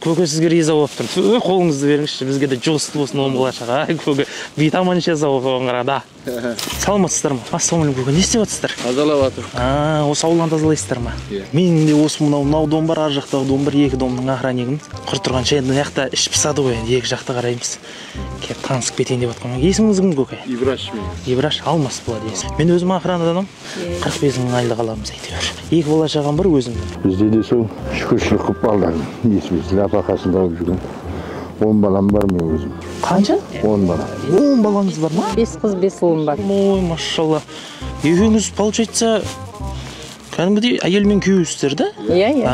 көке сізге риза болып тұрмын. Қолыңызды беріңізші, бізге де жұғысты болсын оң бала шаға. Көке бейт аман еше сау оңғара да. Саламатсыздар ма? Ассалаумағалейкум көке, не істеп жатсыздар? Тазалап жатыр. Осы ауылдан тазалайсыздар ма? Менің де осы мынау дом бар, ар жақтағы дом бар, екі домның охраннигіміз. Құр тұрғанша енді мына жақта іш пысады ғой, енді екі жақты қараймыз. Кеп танысып кетейін деп жатқанмын. Есіміңіз кім көке? Ибраш мен. Ибраш, Алмас болады есім. Мен өзім охранаданым. 45 мың айлық аламыз әйтеуір. Екі бала шағам бар өзімнің. Бізде де сол шүкіршілік қылып балдан. Есіміз нәпақасында болып жүрген. 10 балам бар мен өзім. Қанша? 10 бала. 10 балаңыз бар ма? 5 қыз 5 ұлым бар. Ой, машалла. Екеуіңіз получается кәдімгідей әйел мен күйеуісіздер да? Иә.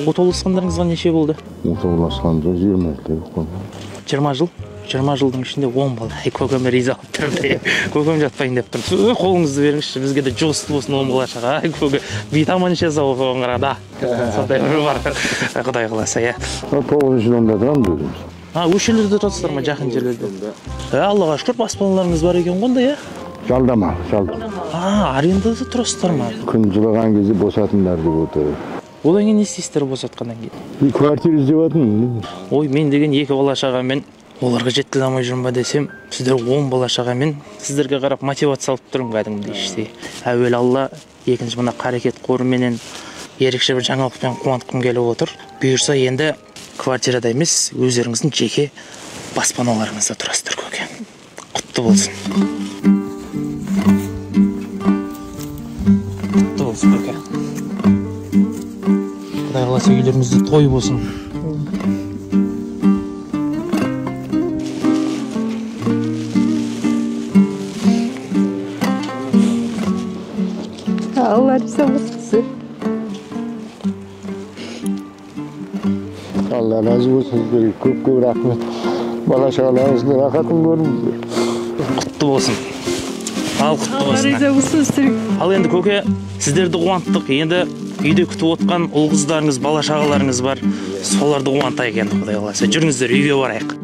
Отауласқандарыңызға неше болды? Отауласқанда 20 жыл болды. 20 жыл? 20 жылдың ішінде 10 бала. Көкеме риза болып тұрмын. Көкем жатпайын деп тұрмын. Қолыңызды беріңізші, бізге де жұғысты болсын оң бала шаға. Көке бейт аман еше сау оңғара да. Сондай бір бар. Құдай қаласа, иә. 9 жылында тұрамыз өзіміз. Өш жерлерде тұрасыздар ма, жақын жерлерде? Аллаға шүкір, баспаналарыңыз бар екен ғой, иә? Жалдама. Арендада тұрасыздар ма? Күн жылаған кезде босатыңдар деп отыр. Одан кейін не істейсіздер босатқаннан кейін? Bir kvartir іздеп жатырмын. Ой, мен деген екі бала шағамен оларға жеткізе алмай жүрмін ба десем, сіздер 10 бала шағамен сіздерге қарап мотивация алып тұрмын кәдімгідей іштей. Әуел Алла, екінші мына қарекет қорыменен ерекше бір жаңалықпен қуантқым келіп отыр. Бұйырса енді квартирада емес, өздеріңіздің жеке баспаналарыңызда тұрасыздар көке. Құтты болсын. Құтты болсын көке. Құдай қаласа үйлеріңізде той болсын. Allah rızа болсын. Allah razı olsun. Көп рахмет. Бала шағаларыңыздың рахатын көріңіздер. Құтты болсын. Ал құтты болсын. Allah rızа болсын сіздерге. Ал енді көке, сіздерді қуанттық. Енді үйде күтіп отқан ұл қыздарыңыз, бала шағаларыңыз бар. Соларды қуантайық енді Құдай қаласа. Жүріңіздер, үйге барайық.